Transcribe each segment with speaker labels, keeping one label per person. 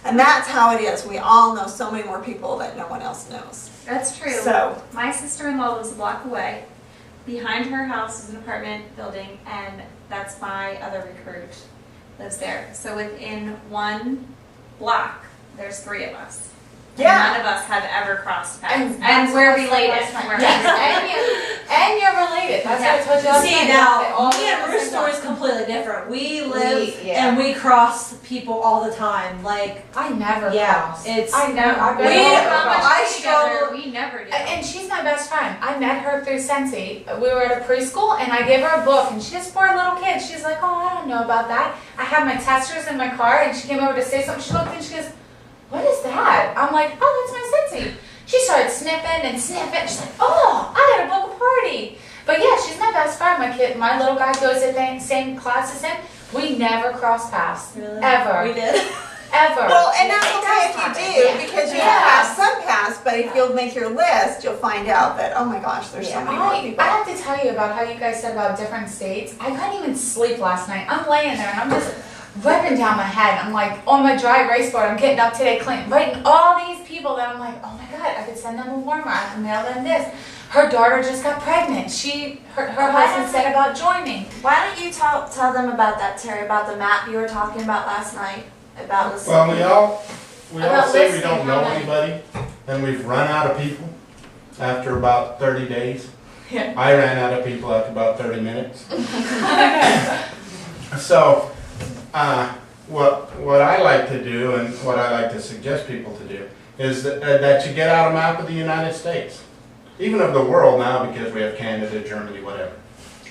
Speaker 1: And that's how it is. We all know so many more people that no one else knows.
Speaker 2: That's true.
Speaker 1: So,
Speaker 2: my sister-in-law lives a block away. Behind her house is an apartment building, and that's my other recruit lives there. So within one block, there's 3 of us.
Speaker 1: yeah.
Speaker 2: None of us have ever crossed paths.
Speaker 3: And
Speaker 2: And we're
Speaker 3: that's what I
Speaker 2: related.
Speaker 3: said last
Speaker 2: We're
Speaker 3: night. Yes,
Speaker 2: related.
Speaker 3: and you're related. That's what I told you last
Speaker 4: See,
Speaker 3: night.
Speaker 4: now,
Speaker 3: They all
Speaker 4: me and
Speaker 3: live in the
Speaker 4: Ruth's
Speaker 3: same
Speaker 4: story is
Speaker 3: block.
Speaker 4: completely different. We live
Speaker 3: yeah.
Speaker 4: and we cross people all the time. Like,
Speaker 3: I never
Speaker 4: yeah,
Speaker 3: cross.
Speaker 4: it's.
Speaker 3: I never. I
Speaker 4: We-
Speaker 3: barely
Speaker 2: How much
Speaker 3: cross.
Speaker 4: I
Speaker 2: together,
Speaker 4: struggle-
Speaker 2: we never do.
Speaker 3: And she's my best friend. I met her through Sensi. We were at a preschool, and I gave her a book, and she's 4 little kids. She's like, oh, I don't know about that. I had my testers in my car, and she came over to say something. She looked and she goes, what is that? I'm like, oh, that's my Sensi. She started sniffing and sniffing. She's like, oh, I gotta book a party. But yeah, she's my best friend. My little guy goes to the same class as him. We never cross paths.
Speaker 4: Really?
Speaker 3: Ever.
Speaker 4: We did.
Speaker 3: Ever.
Speaker 1: Well, and that's
Speaker 3: It
Speaker 1: okay
Speaker 3: does
Speaker 1: if you
Speaker 3: happen.
Speaker 1: do,
Speaker 3: Yeah.
Speaker 1: because you
Speaker 3: Yeah.
Speaker 1: have some paths, but if you'll make your list, you'll find out that, oh my gosh, there's so many more people.
Speaker 3: I have to tell you about how you guys said about different states. I couldn't even sleep last night. I'm laying there and I'm just ripping down my head. I'm like on my dry erase board. I'm getting up today clean, writing all these people that I'm like, oh my God, I could send them a warmer. I could mail them this. Her daughter just got pregnant. Her husband said about joining.
Speaker 5: Why don't you tell them about that, Terry, about the map you were talking about last night? About the
Speaker 6: Well, we all
Speaker 3: About
Speaker 6: say we
Speaker 3: listening,
Speaker 6: don't know
Speaker 3: how many?
Speaker 6: anybody, and we've run out of people after about 30 days.
Speaker 3: Yeah.
Speaker 6: I ran out of people after about 30 minutes. So, what I like to do, and what I like to suggest people to do, is that you get out a map of the United States, even of the world now, because we have Canada, Germany, whatever,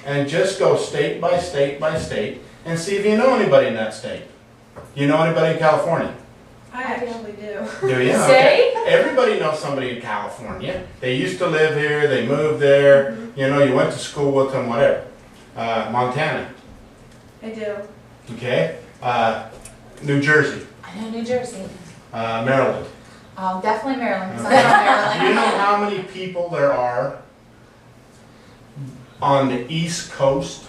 Speaker 6: and just go state by state by state, and see if you know anybody in that state. You know anybody in California?
Speaker 4: I actually do.
Speaker 6: Do you?
Speaker 3: Say?
Speaker 6: Everybody knows somebody in California. They used to live here, they moved there, you know, you went to school with them, whatever. Montana,
Speaker 4: I do.
Speaker 6: okay? New Jersey,
Speaker 3: I know New Jersey.
Speaker 6: Maryland.
Speaker 3: Definitely Maryland. 'Cause
Speaker 6: Okay.
Speaker 3: I know Maryland.
Speaker 6: Do you know how many people there are on the East Coast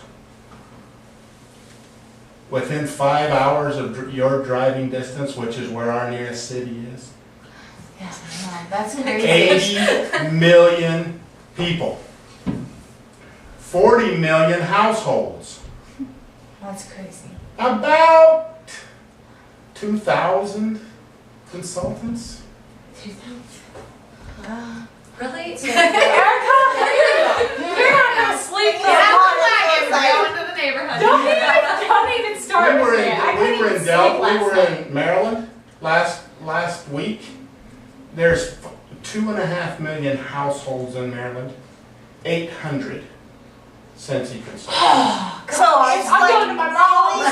Speaker 6: within 5 hours of your driving distance, which is where our nearest city is?
Speaker 3: Yeah, I know. That's crazy.
Speaker 6: 80 million people. 40 million households.
Speaker 3: That's crazy.
Speaker 6: About 2,000 consultants.
Speaker 2: Really?
Speaker 3: Erica, you're not gonna sleep
Speaker 2: Get
Speaker 3: now.
Speaker 2: out the wagon, we're going to the neighborhood.
Speaker 3: Don't even start
Speaker 6: We were
Speaker 3: with me. I couldn't
Speaker 6: in
Speaker 3: even
Speaker 6: Delta,
Speaker 3: sleep
Speaker 6: we
Speaker 3: last
Speaker 6: were
Speaker 3: night.
Speaker 6: in Maryland last week. There's 2.5 million households in Maryland. 800 Sensi consultants.
Speaker 1: So it's
Speaker 3: I'm
Speaker 1: like
Speaker 3: going to my mom.
Speaker 1: really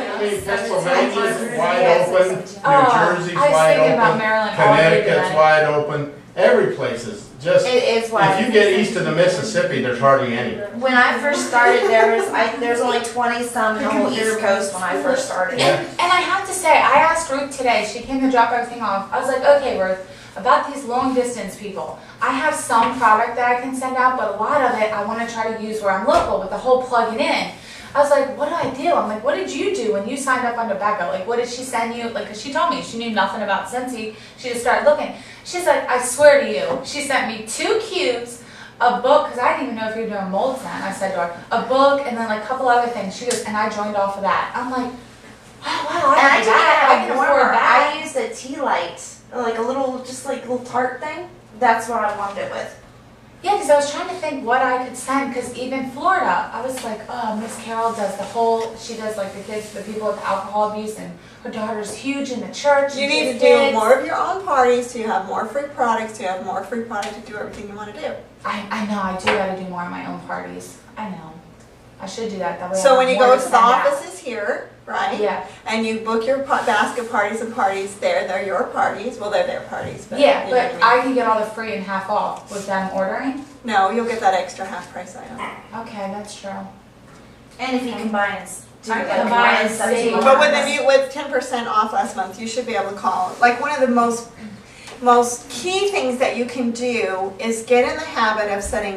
Speaker 6: I mean, Pennsylvania's wide open, New Jersey's
Speaker 3: I was
Speaker 6: wide
Speaker 3: thinking about
Speaker 6: open,
Speaker 3: Maryland all day
Speaker 6: Connecticut's
Speaker 3: today.
Speaker 6: wide open, every place is just,
Speaker 5: It is wide.
Speaker 6: if you get east of the Mississippi, there's hardly any.
Speaker 5: When I first started, there's only 20 some in the whole East Coast when I first started.
Speaker 6: Yeah.
Speaker 3: And I have to say, I asked Ruth today, she came to drop everything off. I was like, okay, Ruth, about these long distance people, I have some product that I can send out, but a lot of it I want to try to use where I'm local with the whole plugging in. I was like, what do I do? I'm like, what did you do when you signed up under Becca? Like, what did she send you? Like, 'cause she told me she knew nothing about Scentsy. She just started looking. She's like, I swear to you, she sent me 2 cubes, a book, because I didn't even know if you were doing molds then. I said to her, a book, and then like a couple other things. She goes, and I joined off of that. I'm like, oh, wow,
Speaker 5: And I
Speaker 3: I can do
Speaker 5: didn't
Speaker 3: that. I
Speaker 5: have
Speaker 3: can
Speaker 5: a warmer.
Speaker 3: afford that.
Speaker 5: I used a tea light, like a little, just like little tart thing. That's what I warmed it with.
Speaker 3: Yeah, because I was trying to think what I could send, because even Florida, I was like, oh, Miss Carol does the whole, she does like the kids, the people with alcohol abuse, and her daughter's huge in the church.
Speaker 1: You
Speaker 3: and
Speaker 1: need to
Speaker 3: she's
Speaker 1: do
Speaker 3: kids.
Speaker 1: more of your own parties so you have more free products, so you have more free product to do everything you want to do.
Speaker 3: I know, I do gotta do more of my own parties. I know. I should do that. That way I
Speaker 1: So
Speaker 3: have
Speaker 1: when you
Speaker 3: more
Speaker 1: go to the
Speaker 3: send out.
Speaker 1: offices here, right?
Speaker 3: Yeah,
Speaker 1: And you book your basket parties and parties there, they're your parties, well, they're their parties, but.
Speaker 3: yeah,
Speaker 1: you know
Speaker 3: but
Speaker 1: what I mean.
Speaker 3: I can get all the free and half off with them ordering.
Speaker 1: No, you'll get that extra half price item.
Speaker 3: Okay, that's true.
Speaker 5: And if you combine, do
Speaker 3: I
Speaker 5: like
Speaker 3: can
Speaker 5: combine
Speaker 3: combine and
Speaker 5: stuff
Speaker 3: save.
Speaker 5: together.
Speaker 1: But with 10% off last month, you should be able to call, like one of the most, most key things that you can do is get in the habit of setting,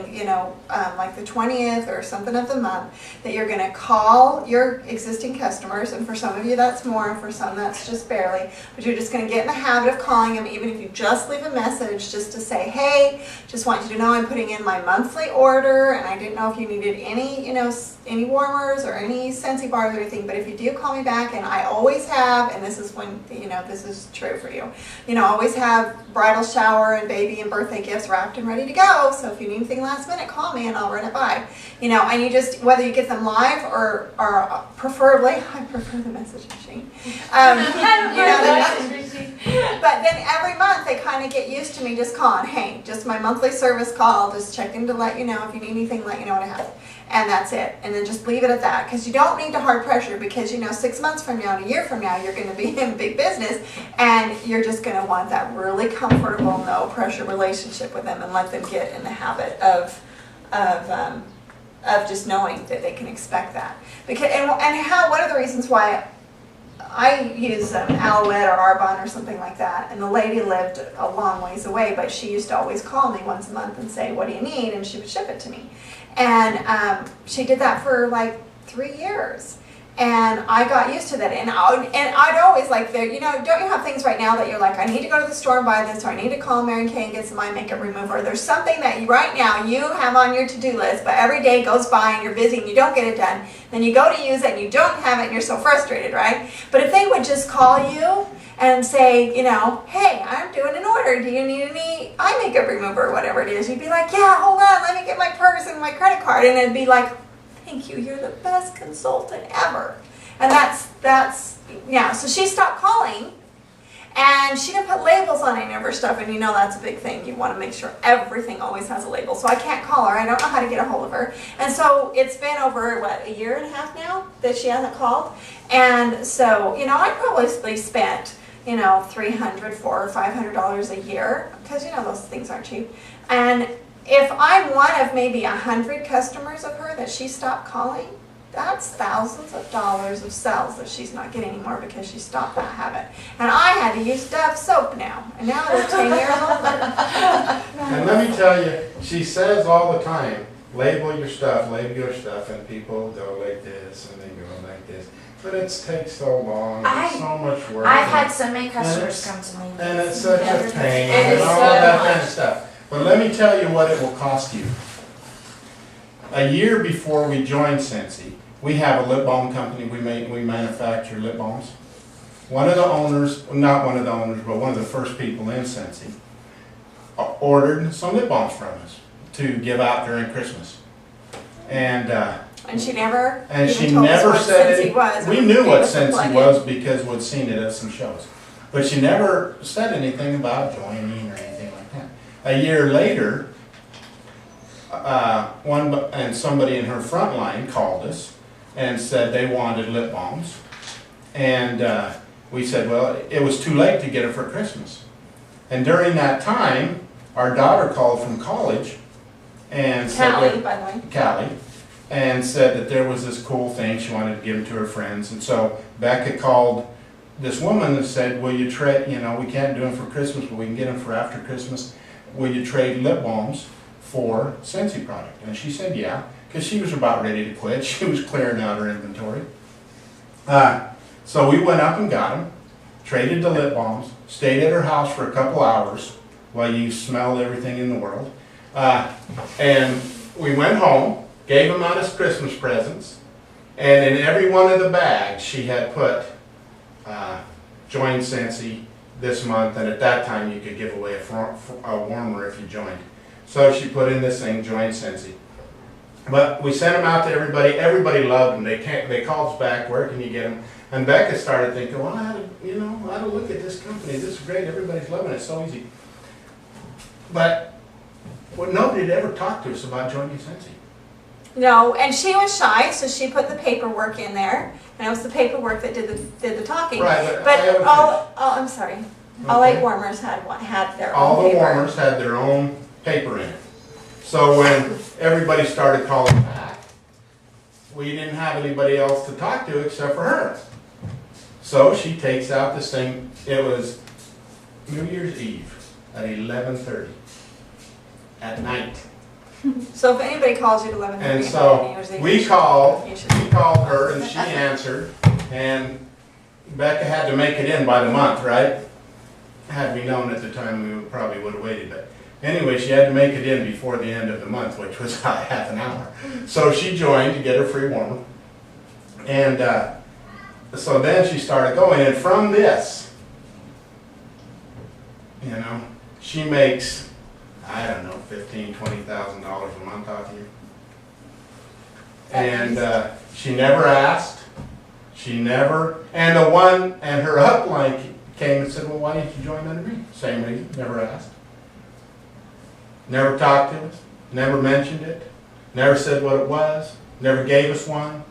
Speaker 1: like the 20th or something of the month, that you're going to call your existing customers, and for some of you that's more, and for some that's just barely, but you're just going to get in the habit of calling them, even if you just leave a message just to say, hey, just want you to know I'm putting in my monthly order, and I didn't know if you needed any, any warmers or any Scentsy bars or anything, but if you do, call me back, and I always have, and this is when, this is true for you, always have bridal shower and baby and birthday gifts wrapped and ready to go, so if you need anything last minute, call me and I'll run it by. And you just, whether you get them live or preferably, I prefer the message machine. But then every month they kind of get used to me just calling, hey, just my monthly service call, just checking to let you know if you need anything, let you know what I have. And that's it. And then just leave it at that, because you don't need to hard pressure, because 6 months from now and a year from now you're going to be in big business, and you're just going to want that really comfortable, no pressure relationship with them, and let them get in the habit of just knowing that they can expect that. Because one of the reasons why I use Alouette or Arbonne or something like that, and the lady lived a long ways away, but she used to always call me once a month and say, what do you need? And she would ship it to me. And she did that for like 3 years. And I got used to that. And I'd always like, don't you have things right now that you're like, I need to go to the store and buy this, or I need to call Mary Kay and get some eye makeup remover. There's something that right now you have on your to-do list, but every day goes by and you're busy and you don't get it done. Then you go to use it and you don't have it and you're so frustrated, right? But if they would just call you and say, hey, I'm doing an order. Do you need any eye makeup remover or whatever it is? You'd be like, yeah, hold on, let me get my purse and my credit card. And it'd be like, thank you, you're the best consultant ever. And so she stopped calling, and she didn't put labels on any of her stuff, and that's a big thing. You want to make sure everything always has a label. So I can't call her. I don't know how to get a hold of her. And so it's been over, a year and a half now that she hasn't called. And so, I probably spent, $300, $400 or $500 a year, because, those things aren't cheap. And if I'm one of maybe 100 customers of her that she stopped calling, that's thousands of dollars of sales that she's not getting anymore because she stopped that habit. And I had to use Dove soap now, and now they're 10 years older.
Speaker 6: And let me tell you, she says all the time, label your stuff, and people go like this, and they go like this. But it takes so long, it's so much work.
Speaker 5: I've had so many customers come to me.
Speaker 6: And it's such a pain,
Speaker 5: It
Speaker 6: and
Speaker 5: is
Speaker 6: all
Speaker 5: so
Speaker 6: of that
Speaker 5: much.
Speaker 6: kind of stuff. But let me tell you what it will cost you. A year before we joined Scentsy, we have a lip balm company. We manufacture lip balms. One of the owners, not one of the owners, but one of the first people in Scentsy, ordered some lip balms from us to give out during Christmas. And
Speaker 1: she never
Speaker 6: she
Speaker 1: even told us
Speaker 6: never
Speaker 1: what
Speaker 6: said
Speaker 1: Scentsy
Speaker 6: it.
Speaker 1: was.
Speaker 6: We
Speaker 1: or
Speaker 6: knew
Speaker 1: gave
Speaker 6: what
Speaker 1: us a
Speaker 6: Scentsy
Speaker 1: plug-in.
Speaker 6: was because we'd seen it at some shows. But she never said anything about joining or anything like that. A year later, somebody in her front line called us and said they wanted lip balms. And we said, well, it was too late to get it for Christmas. And during that time, our daughter called from college and said,
Speaker 1: Callie, by the way.
Speaker 6: Callie, and said that there was this cool thing she wanted to give them to her friends. And so Becca called this woman and said, will you trade, we can't do them for Christmas, but we can get them for after Christmas. Will you trade lip balms for Scentsy product? And she said, yeah, because she was about ready to quit. She was clearing out her inventory. So we went up and got them, traded the lip balms, stayed at her house for a couple hours while you smelled everything in the world. And we went home, gave them out as Christmas presents, and in every one of the bags she had put join Scentsy this month, and at that time you could give away a warmer if you joined. So she put in this thing, join Scentsy. But we sent them out to everybody. Everybody loved them. They called us back, where can you get them? And Becca started thinking, well, I had to look at this company. This is great. Everybody's loving it. It's so easy. But nobody had ever talked to us about joining Scentsy.
Speaker 1: No, and she was shy, so she put the paperwork in there, and it was the paperwork that did the talking.
Speaker 6: Right,
Speaker 1: but I'm sorry. All 8 warmers had their own
Speaker 6: All the
Speaker 1: paper.
Speaker 6: warmers had their own paper in it. So when everybody started calling back, we didn't have anybody else to talk to except for her. So she takes out this thing. It was New Year's Eve. at 11:30 at night.
Speaker 1: So if anybody calls you at 11:30
Speaker 6: And
Speaker 1: at
Speaker 6: so
Speaker 1: night, usually
Speaker 6: we called
Speaker 1: you
Speaker 6: her and she answered, and Becca had to make it in by the month, right? Had we known at the time, we probably would have waited, but anyway, she had to make it in before the end of the month, which was about half an hour. So she joined to get her free warmer. And so then she started going, and from this, you know, she makes, I don't know, $15,000, $20,000 a month off you. And she never asked. She never, and her upline came and said, well, why didn't you join under me? Same reason, never asked. Never talked to us, never mentioned it, never said what it was, never gave us one.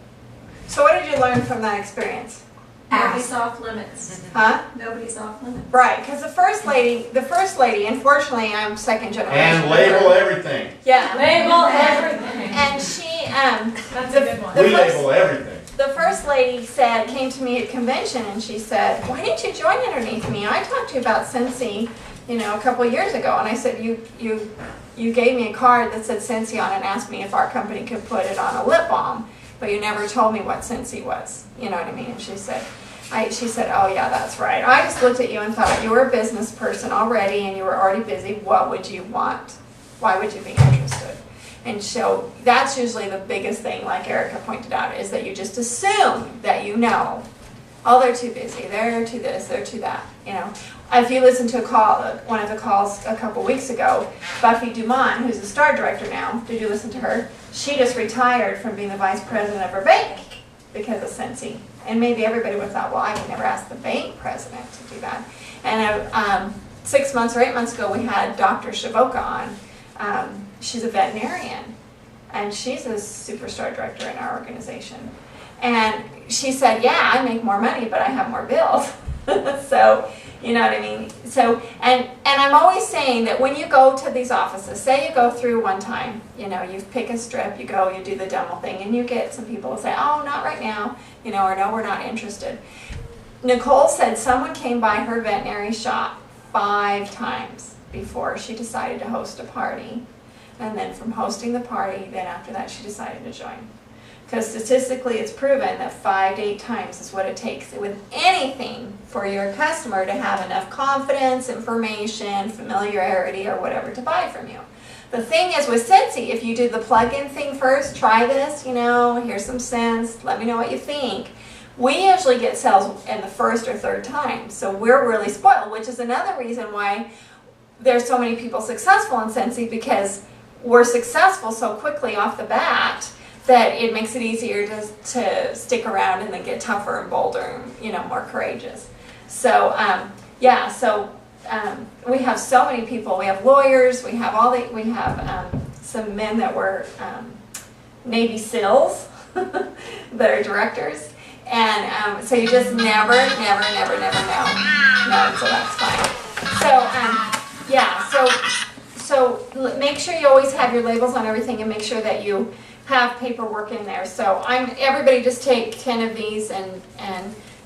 Speaker 1: So what did you learn from that experience?
Speaker 2: Nobody's off limits.
Speaker 1: Huh?
Speaker 2: Nobody's off limits.
Speaker 1: Right, because the first lady, unfortunately, I'm second generation.
Speaker 6: And label everything.
Speaker 1: Yeah.
Speaker 3: Label everything.
Speaker 1: And she,
Speaker 3: That's a good one.
Speaker 1: The
Speaker 6: We
Speaker 1: first-
Speaker 6: label everything.
Speaker 1: the first lady came to me at convention and she said, why didn't you join underneath me? I talked to you about Scentsy, a couple of years ago. And I said, you gave me a card that said Scentsy on it and asked me if our company could put it on a lip balm, but you never told me what Scentsy was. You know what I mean? And she said, oh yeah, that's right. I just looked at you and thought you were a business person already and you were already busy. What would you want? Why would you be interested? And so that's usually the biggest thing, like Erica pointed out, is that you just assume that you know. Oh, they're too busy. They're too this. They're too that. If you listen to one of the calls a couple weeks ago, Buffy Dumont, who's the star director now, did you listen to her? She just retired from being the vice president of her bank because of Scentsy. And maybe everybody would have thought, well, I would never ask the bank president to do that. And 6 months or 8 months ago, we had Dr. Shavoka on. She's a veterinarian, and she's a superstar director in our organization. And she said, yeah, I make more money, but I have more bills. So, you know what I mean? So, and I'm always saying that when you go to these offices, say you go through one time, you pick a strip, you go, you do the demo thing, and you get some people who say, oh, not right now, or no, we're not interested. Nicole said someone came by her veterinary shop 5 times before she decided to host a party. And then from hosting the party, then after that she decided to join. Because statistically it's proven that 5 to 8 times is what it takes with anything for your customer to have enough confidence, information, familiarity, or whatever to buy from you. The thing is with Scentsy, if you do the plug-in thing first, try this, here's some scents, let me know what you think. We usually get sales in the first or third time, so we're really spoiled, which is another reason why there's so many people successful in Scentsy, because we're successful so quickly off the bat that it makes it easier to stick around and then get tougher and bolder and more courageous. So we have so many people. We have lawyers. We have some men that were Navy SEALs that are directors, and so you just never know. No, so that's fine. So make sure you always have your labels on everything, and make sure that you have paperwork in there. So everybody just take 10 of these and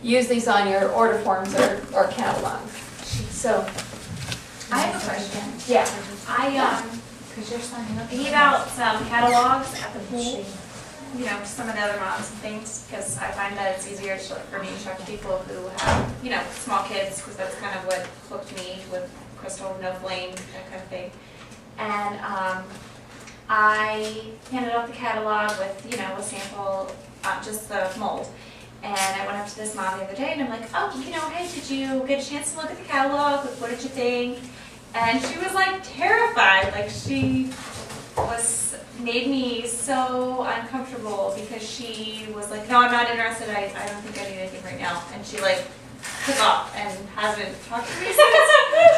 Speaker 1: use these on your order forms or catalog. So
Speaker 2: I have a question.
Speaker 1: yeah,
Speaker 3: Because you're signing up.
Speaker 2: Gave out some catalogs at the pool, to some of the other moms and things, because I find that it's easier for me to talk to people who have, small kids, because that's kind of what hooked me with Crystal, No Flame, that kind of thing. And I handed out the catalog with, a sample, just the mold. And I went up to this mom the other day and I'm like, oh, hey, did you get a chance to look at the catalog? What did you think? And she was like terrified. Like she made me so uncomfortable because she was like, no, I'm not interested. I don't think I need anything right now. And she took off and hasn't talked to me since.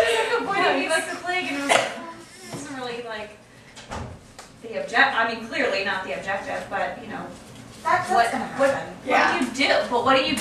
Speaker 2: She's avoiding me like the plague, and I was like, oh, this isn't really the clearly not the objective, but
Speaker 5: That's
Speaker 2: what
Speaker 5: gonna happen.
Speaker 2: what do you do? But what do? You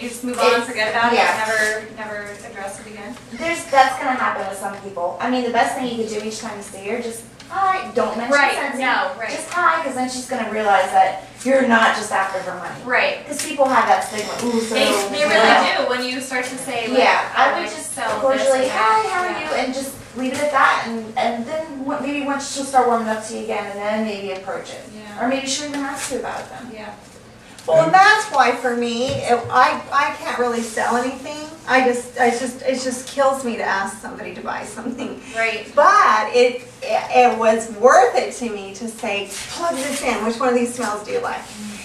Speaker 2: just move on, forget about
Speaker 5: yeah.
Speaker 2: it, never address it again?
Speaker 5: That's gonna happen with some people. The best thing you could do each time you see her, just hi, don't mention Scentsy.
Speaker 2: No, right.
Speaker 5: Just hi, because then she's gonna realize that you're not just after her money.
Speaker 2: Right.
Speaker 5: Because people have that stigma. Ooh, so
Speaker 2: They really do when you start to say,
Speaker 5: Yeah, I would
Speaker 2: just
Speaker 5: just
Speaker 2: sell
Speaker 5: cordially,
Speaker 2: this and
Speaker 5: hi,
Speaker 2: that.
Speaker 5: how are
Speaker 2: Yeah.
Speaker 5: you? And just leave it at that, and then maybe once she'll start warming up to you again, and then maybe approach it.
Speaker 2: Yeah.
Speaker 5: Or maybe she'll even ask you about it then.
Speaker 2: Yeah.
Speaker 1: Well, and that's why for me, I can't really sell anything. It just kills me to ask somebody to buy something.
Speaker 2: Right.
Speaker 1: But it was worth it to me to say, plug this in. Which one of these smells do you like?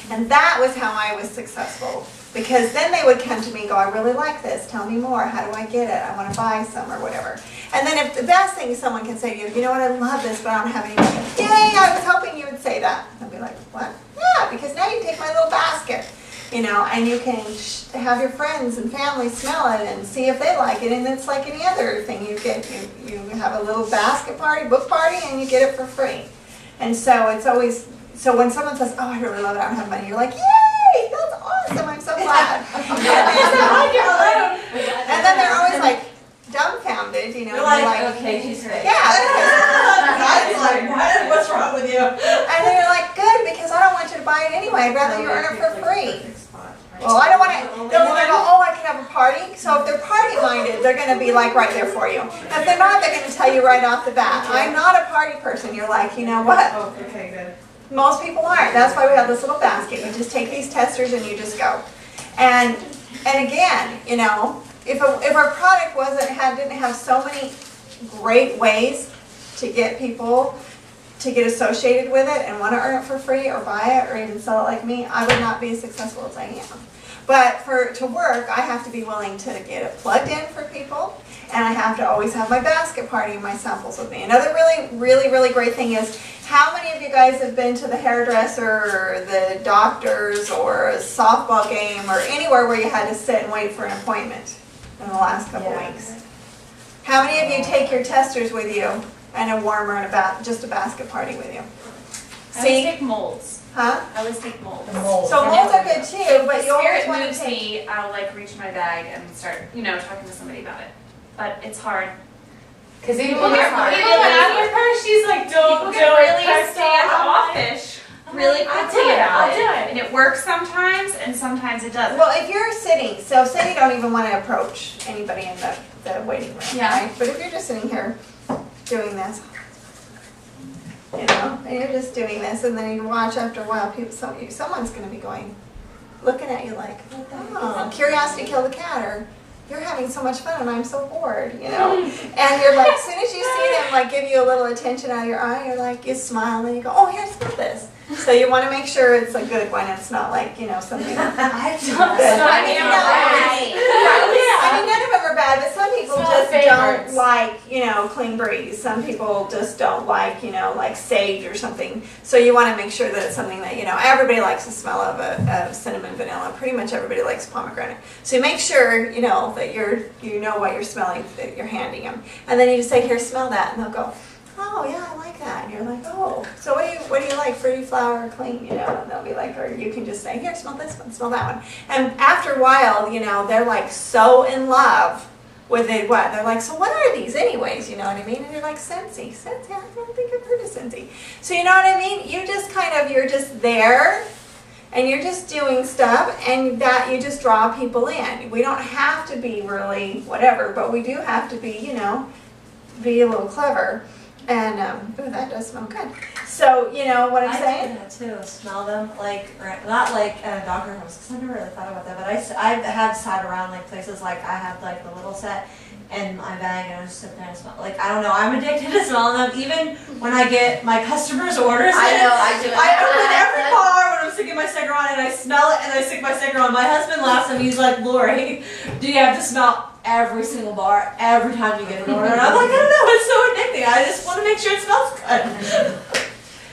Speaker 1: And that was how I was successful. Because then they would come to me and go, I really like this. Tell me more. How do I get it? I want to buy some or whatever. And then if the best thing someone can say to you, you know what, I love this, but I don't have any money. Yay, I was hoping you would say that. I'd be like, what? Yeah, because now you take my little basket, and you can have your friends and family smell it and see if they like it. And it's like any other thing. You have a little basket party, book party, and you get it for free. And so it's always, so when someone says, oh, I really love it, I don't have money, you're like, yay, that's awesome, I'm so glad. And then they're always like dumbfounded,
Speaker 4: You're like, okay, she's fake.
Speaker 1: yeah.
Speaker 4: I'm like, what's wrong with you?
Speaker 1: And then you're like, good, because I don't want you to buy it anyway. I'd rather you earn it for free. Well, I don't want to. They're going to go, oh, I can have a party. So if they're party minded, they're going to be like right there for you. If they're not, they're going to tell you right off the bat. I'm not a party person. You're like, you know what?
Speaker 4: Oh, okay, good.
Speaker 1: Most people aren't. That's why we have this little basket. You just take these testers and you just go. And again, if our product didn't have so many great ways to get people to get associated with it and want to earn it for free or buy it or even sell it like me, I would not be as successful as I am. But to work, I have to be willing to get it plugged in for people, and I have to always have my basket party and my samples with me. Another really, really, really great thing is, how many of you guys have been to the hairdresser or the doctor's or a softball game or anywhere where you had to sit and wait for an appointment in the last couple weeks? How many of you take your testers with you and a warmer and just a basket party with you?
Speaker 2: I always take molds.
Speaker 1: Huh?
Speaker 2: I always take molds.
Speaker 1: So molds are good too, but
Speaker 2: If
Speaker 1: you always
Speaker 2: spirit
Speaker 1: want to
Speaker 2: moves
Speaker 1: take.
Speaker 2: me, I'll reach in my bag and start, talking to somebody about it. But it's hard.
Speaker 3: Because even
Speaker 2: People
Speaker 3: when
Speaker 2: get
Speaker 3: it's hard.
Speaker 2: really with her, she's like, don't
Speaker 3: People
Speaker 2: do
Speaker 3: get
Speaker 2: it.
Speaker 3: really
Speaker 2: standoffish really
Speaker 3: I'll
Speaker 2: quickly
Speaker 3: do it,
Speaker 2: about
Speaker 3: I'll
Speaker 2: it.
Speaker 3: do it.
Speaker 2: And it works sometimes, and sometimes it doesn't.
Speaker 1: Well, if you're sitting, so say you don't even want to approach anybody in the waiting room,
Speaker 2: Yeah.
Speaker 1: right? But if you're just sitting here doing this, and you're just doing this, and then you watch after a while, someone's going to be looking at you like, oh, curiosity killed the cat, or you're having so much fun and I'm so bored, And you're like, as soon as you see them give you a little attention out of your eye, you're like, you smile and then you go, oh, here, smell this. So you want to make sure it's a good one. It's not something. I mean, none of them are bad, but some people
Speaker 3: Smell
Speaker 1: just
Speaker 3: favorites.
Speaker 1: don't like, clean breeze. Some people just don't like, like sage or something. So you want to make sure that it's something that, everybody likes the smell of cinnamon, vanilla. Pretty much everybody likes pomegranate. So you make sure, that you know what you're smelling, that you're handing them. And then you just say, here, smell that. And they'll go, oh yeah, I like that. And you're like, oh, so what do you like, fruity, flower, or clean? And they'll be like, or you can just say, here, smell this one, smell that one. And after a while, they're like so in love with it. They're like, so what are these anyways? You know what I mean? And you're like, Scentsy, I don't think I've heard of Scentsy. So you know what I mean? You just you're just there. And you're just doing stuff, and that you just draw people in. We don't have to be really whatever, but we do have to be, be a little clever. And, ooh, that does smell good. So, what I'm saying?
Speaker 4: I do that too, smell them, not like at a doctor's house, because I never really thought about that, but I have sat around places I have the little set in my bag and I just sit there and smell. I don't know, I'm addicted to smelling them, even when I get my customers' orders.
Speaker 5: I know, I do it.
Speaker 4: I open every car when I'm sticking my sticker on and I smell it and I stick my sticker on. My husband laughs at me, he's like, Lori, do you have to smell every single bar every time you get an order? And I'm like, I don't know, it's so addicting. I just want to make sure it smells good.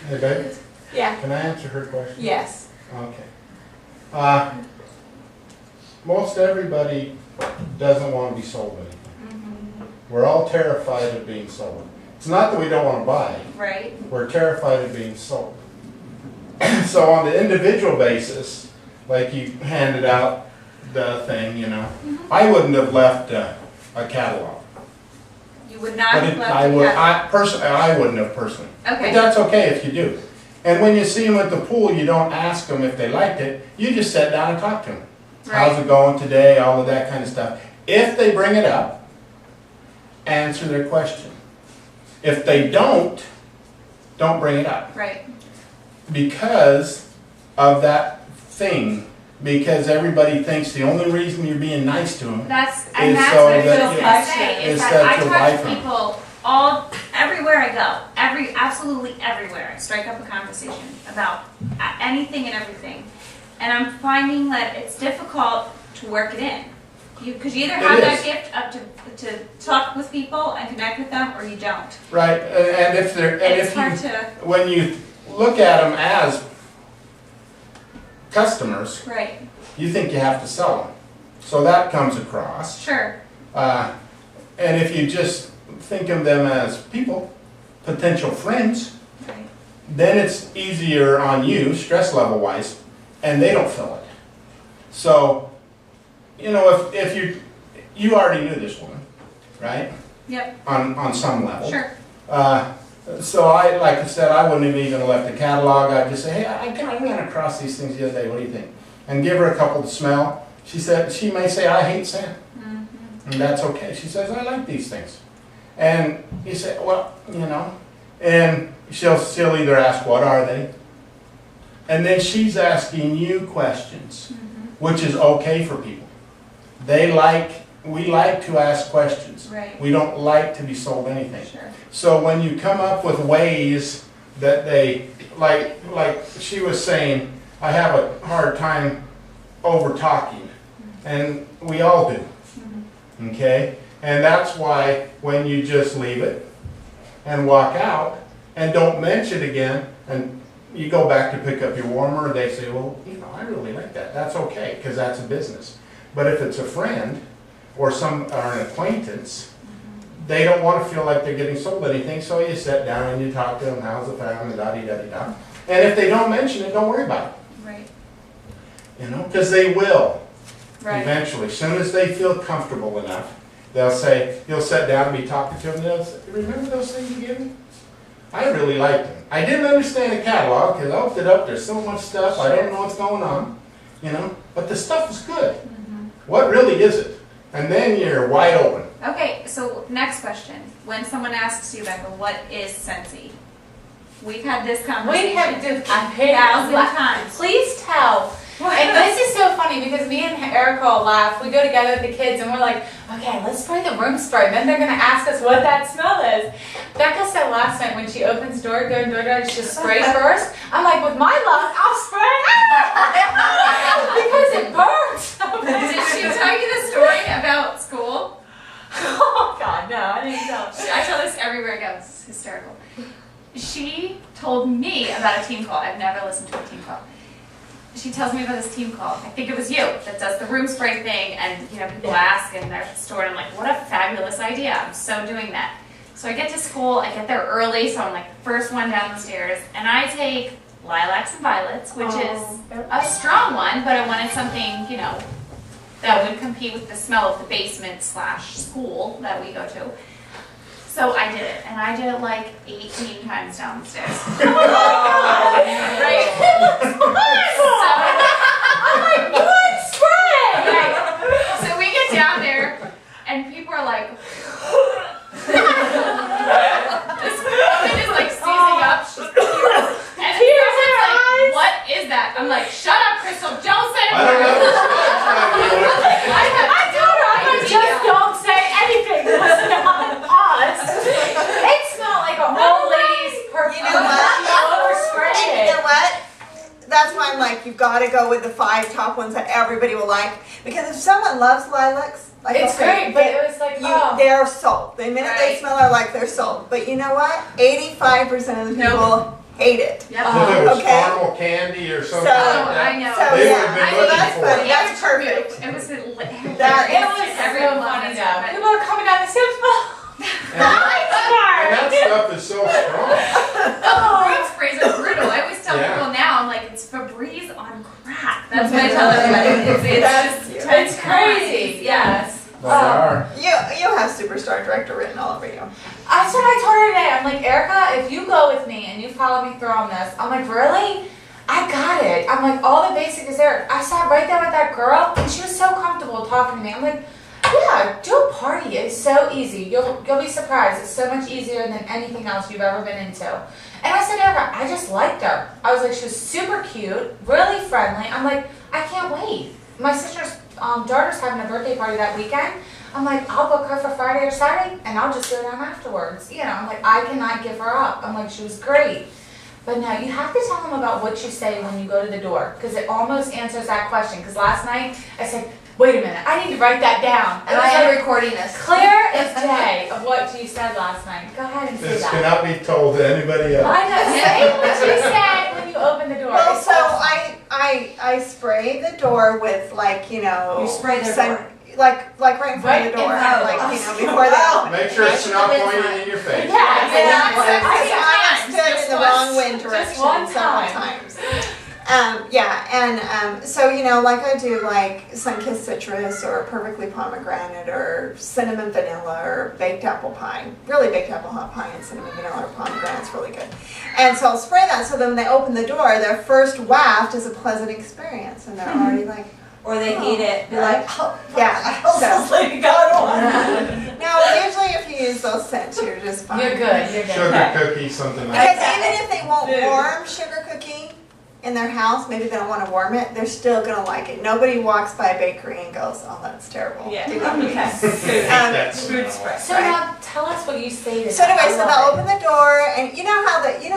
Speaker 6: Hey, baby,
Speaker 1: Yeah.
Speaker 6: can I answer her question?
Speaker 1: Yes.
Speaker 6: Okay. Most everybody doesn't want to be sold anything. We're all terrified of being sold. It's not that we don't want to buy.
Speaker 2: Right.
Speaker 6: We're terrified of being sold. So on the individual basis, like you handed out the thing, I wouldn't have left a catalog.
Speaker 2: You would not
Speaker 6: But
Speaker 2: have
Speaker 6: it,
Speaker 2: left
Speaker 6: I
Speaker 2: it
Speaker 6: would,
Speaker 2: yet.
Speaker 6: I wouldn't have personally. But
Speaker 2: Okay.
Speaker 6: that's okay if you do. And when you see them at the pool, you don't ask them if they liked it. You just sit down and talk to them. How's it going today? All of that kind of stuff. If they bring it up, answer their question. If they don't bring it up.
Speaker 2: Right.
Speaker 6: Because of that thing. Because everybody thinks the only reason you're being nice to them
Speaker 2: That's
Speaker 6: Is
Speaker 2: what
Speaker 6: so
Speaker 2: I was
Speaker 6: that
Speaker 2: gonna
Speaker 6: you-
Speaker 2: say,
Speaker 6: is
Speaker 2: is
Speaker 6: that
Speaker 2: that I
Speaker 6: you'll buy
Speaker 2: talk
Speaker 6: from
Speaker 2: to people everywhere I go, absolutely everywhere. I strike up a conversation about anything and everything. And I'm finding that it's difficult to work it in. Because you either have
Speaker 6: It
Speaker 2: that
Speaker 6: is.
Speaker 2: gift of to talk with people and connect with them, or you don't.
Speaker 6: Right, and if they're, and
Speaker 2: And it's
Speaker 6: if
Speaker 2: hard
Speaker 6: you,
Speaker 2: to,
Speaker 6: when you look at them as customers,
Speaker 2: right,
Speaker 6: you think you have to sell them. So that comes across.
Speaker 2: sure,
Speaker 6: And if you just think of them as people, potential friends,
Speaker 2: right,
Speaker 6: then it's easier on you, stress level wise, and they don't feel it. So, you know, if you already knew this woman, right?
Speaker 2: yep,
Speaker 6: On some level.
Speaker 2: sure,
Speaker 6: So like I said, I wouldn't have even left a catalog. I'd just say, hey, I ran across these things the other day. What do you think? And give her a couple to smell. She may say, I hate sand. And that's okay. She says, I like these things. And you say, well, you know, and she'll either ask, what are they? And then she's asking you questions, which is okay for people. We like to ask questions.
Speaker 2: right,
Speaker 6: We don't like to be sold anything.
Speaker 2: sure,
Speaker 6: So when you come up with ways that they, like she was saying, I have a hard time over talking, and we all do, okay? And that's why when you just leave it and walk out and don't mention it again, and you go back to pick up your warmer, they say, well, you know, I really like that. That's okay, because that's a business. But if it's a friend or an acquaintance, they don't want to feel like they're getting sold anything, so you sit down and you talk to them, how's the family, da-dee-da-dee-da. And if they don't mention it, don't worry about it,
Speaker 2: right,
Speaker 6: you know, because they will
Speaker 2: right,
Speaker 6: eventually. As soon as they feel comfortable enough, they'll say, you'll sit down and be talking to them, and they'll say, remember those things you gave me? I really liked them. I didn't understand the catalog, because I opened it up, there's so much stuff, I don't know what's going on, you know, but the stuff was good. What really is it? And then you're wide open.
Speaker 2: Okay, so next question. When someone asks you, Becca, what is Scentsy? We've had this conversation
Speaker 3: We have to compare.
Speaker 2: 1,000 times.
Speaker 3: Please tell. And this is so funny because me and Erica will laugh. We go together with the kids and we're like, okay, let's spray the room spray. And then they're going to ask us what that smell is. Becca said last night when she opens door, go to door, just spray first. I'm like, with my luck, I'll spray because it burns.
Speaker 2: Did she tell you the story about school?
Speaker 3: Oh God, no, I didn't tell.
Speaker 2: I tell this everywhere I go. It's hysterical. She told me about a team call. I've never listened to a team call. She tells me about this team call. I think it was you that does the room spray thing, and you know people ask in their store, and I'm like, what a fabulous idea! I'm so doing that. So I get to school. I get there early, so I'm like the first one down the stairs, and I take lilacs and violets, which is a strong one, but I wanted something you know that would compete with the smell of the basement / school that we go to. So I did it, and I did it like 18 times down the stairs. Right?
Speaker 3: I'm like, what spray?
Speaker 2: Right. So we get down there, and people are like, this woman is like seizing up. She's and
Speaker 3: Tears in her
Speaker 2: like,
Speaker 3: eyes.
Speaker 2: what is that? I'm like, shut up, Crystal. Don't say
Speaker 6: I don't know.
Speaker 3: I told her, I'm like, just don't say anything. It's not us. It's not like a whole lady's perfume.
Speaker 1: You know what?
Speaker 3: Overspray
Speaker 1: You know what? That's why I'm like, you've got to go with the 5 top ones that everybody will like. Because if someone loves lilacs, like
Speaker 3: It's
Speaker 1: okay,
Speaker 3: great, but it was like, oh.
Speaker 1: they're sold. The minute they
Speaker 2: Right.
Speaker 1: smell it, like they're sold. But you know what? 85% of the people hate it.
Speaker 2: Yep.
Speaker 6: If it was
Speaker 1: Okay.
Speaker 6: caramel candy or something
Speaker 1: So-
Speaker 6: like
Speaker 2: Oh,
Speaker 6: that.
Speaker 2: I know.
Speaker 1: So
Speaker 6: They
Speaker 1: yeah,
Speaker 6: would've been
Speaker 1: I mean,
Speaker 6: looking
Speaker 1: that's
Speaker 6: for
Speaker 1: funny.
Speaker 6: it.
Speaker 1: That's perfect.
Speaker 2: It was
Speaker 1: That-
Speaker 3: It was so funny though. People are coming down the stairs.
Speaker 6: And that stuff is so strong.
Speaker 2: Oh, room sprays are brutal. I always tell
Speaker 6: Yeah.
Speaker 2: people now, I'm like, it's Febreze on crack. That's what I tell everybody. It's
Speaker 3: It's crazy. Yes.
Speaker 6: They are.
Speaker 1: You have Superstar Director written all over you.
Speaker 3: That's what I told her today. I'm like, Erica, if you go with me and you follow me through on this, I'm like, really? I got it. I'm like, all the basic is there. I sat right there with that girl, and she was so comfortable talking to me. I'm like, yeah, Yeah, do a party. It's so easy. You'll be surprised. It's so much easier than anything else you've ever been into. And I said to her, I just liked her. I was like, she was super cute, really friendly. I'm like, I can't wait. My sister's daughter's having a birthday party that weekend. I'm like, I'll book her for Friday or Saturday, and I'll just go down afterwards. You know, I'm like, I cannot give her up. I'm like, she was great. But no, you have to tell them about what you say when you go to the door, because it almost answers that question. Because last night, I said, wait a minute, I need to write that down.
Speaker 5: And I am recording this.
Speaker 3: Clear as day of what you said last night. Go ahead and say
Speaker 6: This
Speaker 3: that.
Speaker 6: cannot be told to anybody else.
Speaker 3: I know, say what you said when you open the door.
Speaker 1: Well,
Speaker 3: It's
Speaker 1: so
Speaker 3: awesome.
Speaker 1: I spray the door with like, you know.
Speaker 4: You spray their
Speaker 1: sun-
Speaker 4: door.
Speaker 1: Like right in front of the door,
Speaker 3: Right in
Speaker 1: like,
Speaker 3: front
Speaker 1: you
Speaker 3: of
Speaker 1: know,
Speaker 3: the
Speaker 1: before they open.
Speaker 6: Make sure it's not pointing in your face.
Speaker 3: Yeah,
Speaker 1: I
Speaker 3: exactly.
Speaker 1: stood in the wrong wind
Speaker 3: Just
Speaker 1: direction
Speaker 3: one
Speaker 1: several
Speaker 3: time.
Speaker 1: times. So, you know, like I do like sun-kissed citrus or perfectly pomegranate or cinnamon vanilla or baked apple pie. Really baked apple pie and cinnamon vanilla or pomegranate's really good. And so I'll spray that so then when they open the door, their first waft is a pleasant experience and they're already like,
Speaker 4: Or they eat it, be like, oh,
Speaker 1: yeah.
Speaker 4: what the hell's this lady got on?
Speaker 1: No, usually if you use those scents, you're just fine.
Speaker 3: You're good, you're good.
Speaker 6: Sugar cookie, something like
Speaker 1: Because
Speaker 6: that.
Speaker 1: even if they won't
Speaker 4: Dude.
Speaker 1: warm sugar cookie in their house, maybe they don't want to warm it, they're still gonna like it. Nobody walks by a bakery and goes, "Oh, that's terrible."
Speaker 4: Yeah.
Speaker 1: Do not use.
Speaker 4: Okay.
Speaker 6: That's
Speaker 4: Food spray.
Speaker 3: So
Speaker 1: Right.
Speaker 3: now tell us what you say to
Speaker 1: So
Speaker 3: them.
Speaker 1: anyway,
Speaker 3: I
Speaker 1: so
Speaker 3: love
Speaker 1: they'll
Speaker 3: it.
Speaker 1: open the door, and you know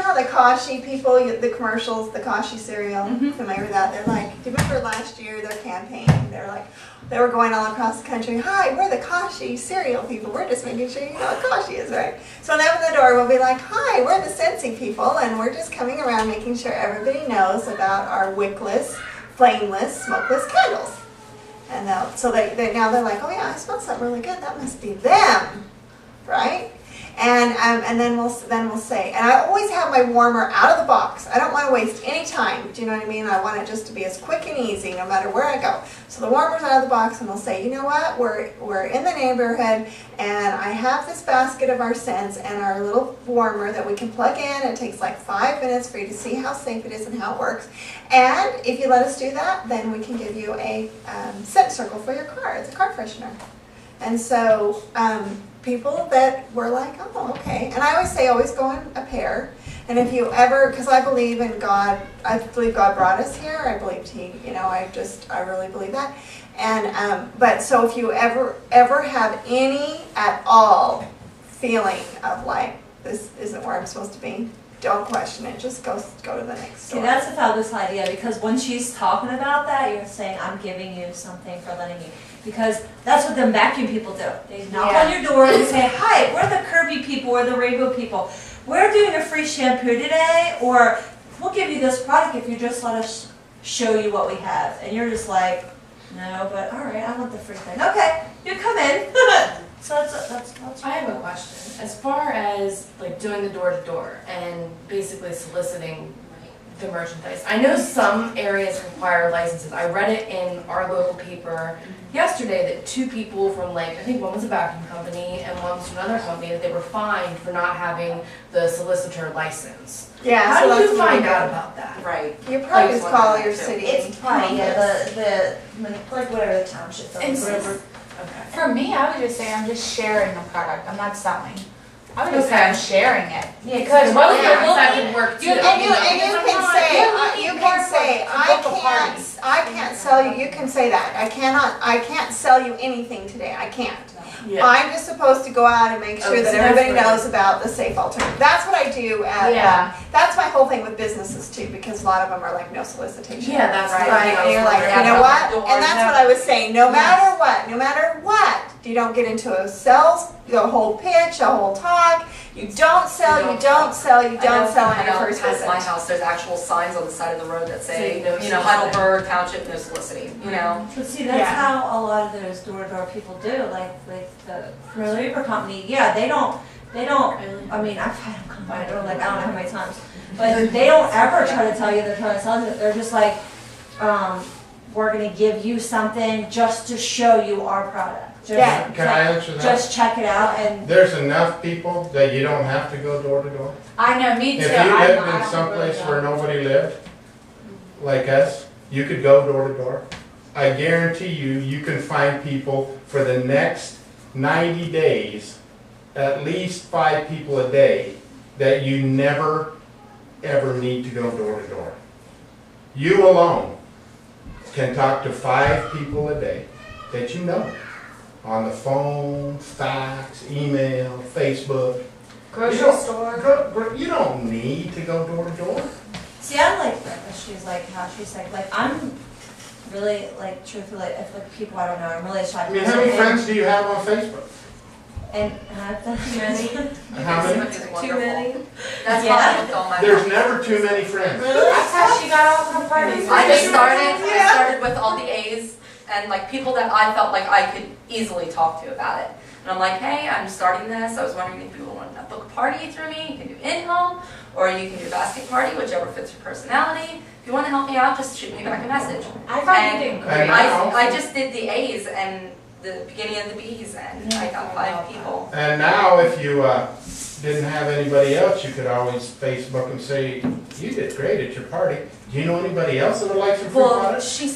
Speaker 1: how the Kashi people, the commercials, the Kashi cereal, familiar with that? They're like, do you remember last year their campaign? They're like, they were going all across the country. Hi, we're the Kashi cereal people. We're just making sure you know what Kashi is, right? So when they open the door, we'll be like, hi, we're the Scentsy people, and we're just coming around making sure everybody knows about our wickless, flameless, smokeless candles. And so now they're like, oh yeah, I smell something really good. That must be them, right? And then we'll say, and I always have my warmer out of the box. I don't want to waste any time. Do you know what I mean? I want it just to be as quick and easy, no matter where I go. So the warmer's out of the box, and we'll say, you know what? We're in the neighborhood, and I have this basket of our scents and our little warmer that we can plug in. It takes like 5 minutes for you to see how safe it is and how it works. And if you let us do that, then we can give you a scent circle for your car. It's a car freshener. And so people that were like, oh, okay. And I always say, always go in a pair. And if you ever, because I believe in God, I believe God brought us here. I believed He, you know, I really believe that. And but so if you ever have any at all feeling of like this isn't where I'm supposed to be, don't question it. Just go to the next
Speaker 4: See,
Speaker 1: store.
Speaker 4: that's a fabulous idea, because when she's talking about that, you're saying, I'm giving you something for letting you. Because that's what them vacuum people do. They knock
Speaker 1: Yeah.
Speaker 4: on your door and say, hi, we're the Kirby people, we're the Rainbow people. We're doing a free shampoo today, or we'll give you this product if you just let us show you what we have. And you're just like, no, but all right, I want the free thing. Okay, you come in. So that's
Speaker 7: I have a question. As far as like doing the door to door and basically soliciting the merchandise, I know some areas require licenses. I read it in our local paper yesterday that 2 people from like, I think one was a vacuum company and one was from another company, that they were fined for not having the solicitor license.
Speaker 1: Yeah.
Speaker 7: How
Speaker 1: so
Speaker 7: do
Speaker 1: that's
Speaker 7: you find
Speaker 1: really
Speaker 7: out
Speaker 1: good.
Speaker 7: about that?
Speaker 5: Right.
Speaker 1: You probably
Speaker 7: I
Speaker 1: just
Speaker 7: was
Speaker 1: call
Speaker 7: wondering
Speaker 1: your
Speaker 7: too.
Speaker 1: city.
Speaker 5: It's probably,
Speaker 1: office.
Speaker 5: yeah, like whatever the township
Speaker 7: And
Speaker 5: does, whatever.
Speaker 7: Okay.
Speaker 3: For me, I would just say I'm just sharing the product. I'm not selling. I would just say
Speaker 7: Okay.
Speaker 3: I'm sharing it.
Speaker 5: Yeah,
Speaker 3: Because
Speaker 7: Well,
Speaker 3: what
Speaker 7: yeah,
Speaker 3: you're
Speaker 7: that
Speaker 3: looking
Speaker 7: would work too.
Speaker 3: you're
Speaker 1: And you
Speaker 3: looking-
Speaker 1: can
Speaker 3: you're
Speaker 1: say,
Speaker 3: looking
Speaker 1: you
Speaker 3: more
Speaker 1: can
Speaker 3: for
Speaker 1: say,
Speaker 3: to book a party.
Speaker 1: I can't sell you, you can say that, I can't sell you anything today, I can't.
Speaker 7: Yeah.
Speaker 1: I'm just supposed to go out and make sure
Speaker 7: Oh,
Speaker 1: that
Speaker 7: so
Speaker 1: everybody
Speaker 7: that's what it
Speaker 1: knows about the safe alternative. That's what I do at,
Speaker 3: Yeah.
Speaker 1: that's my whole thing with businesses too, because a lot of them are like no solicitation.
Speaker 7: Yeah, that's
Speaker 5: Right.
Speaker 7: the
Speaker 1: Right,
Speaker 7: thing I
Speaker 1: and
Speaker 7: was
Speaker 1: you're like,
Speaker 7: wondering
Speaker 1: you know
Speaker 7: about.
Speaker 1: what, and that's what I was saying, no matter what, you don't get into a sales, a whole pitch, a whole talk, you don't sell on your first
Speaker 8: As
Speaker 1: visit.
Speaker 8: my house, there's actual signs on the side of the road that say,
Speaker 7: Say no
Speaker 8: you know,
Speaker 7: soliciting.
Speaker 8: Heidelberg Township, no soliciting, you know?
Speaker 4: But see, that's
Speaker 1: Yeah.
Speaker 4: how a lot of those door-to-door people do, like with the Labor Company. Yeah, they don't, I mean, I've had them come by the door like I don't know how many times. But they don't ever try to tell you they're trying to sell you. They're just like, we're gonna give you something just to show you our product. Just,
Speaker 1: Yeah.
Speaker 6: Can I answer that?
Speaker 4: just check it out and
Speaker 6: There's enough people that you don't have to go door to door.
Speaker 3: I know, me too.
Speaker 6: If you
Speaker 3: I
Speaker 6: lived
Speaker 3: don't
Speaker 6: in some
Speaker 3: really
Speaker 6: place
Speaker 3: know.
Speaker 6: where nobody lived, like us, you could go door to door. I guarantee you, you can find people for the next 90 days, at least 5 people a day, that you never, ever need to go door to door. You alone can talk to 5 people a day that you know, on the phone, fax, email, Facebook.
Speaker 3: Grocery store.
Speaker 6: You don't need to go door to door.
Speaker 4: See, I like that, but she's like, how she said, like, I'm really, like, truthfully, if like people I don't know, I'm really shy.
Speaker 6: I mean, how many friends do you have on Facebook?
Speaker 4: And I've done too many.
Speaker 6: How many?
Speaker 8: Facebook is wonderful.
Speaker 4: Too many?
Speaker 8: That's
Speaker 4: Yeah.
Speaker 8: how I with all my
Speaker 6: There's
Speaker 8: friends.
Speaker 6: never too many friends.
Speaker 3: That's how she got off her parties.
Speaker 8: I started with all the A's and like people that I felt like I could easily talk to about it. And I'm like, hey, I'm starting this. I was wondering if you want to book a party through me. You can do in-home or you can do a basket party, whichever fits your personality. If you want to help me out, just shoot me back a message.
Speaker 3: I thought you
Speaker 8: And
Speaker 3: did
Speaker 6: And
Speaker 3: great.
Speaker 6: now-
Speaker 8: I just did the A's and the beginning of the B's and I got 5 people.
Speaker 6: And now, if you didn't have anybody else, you could always Facebook and say, you did great at your party. Do you know anybody else that would like some free
Speaker 8: Well,
Speaker 6: products?
Speaker 8: she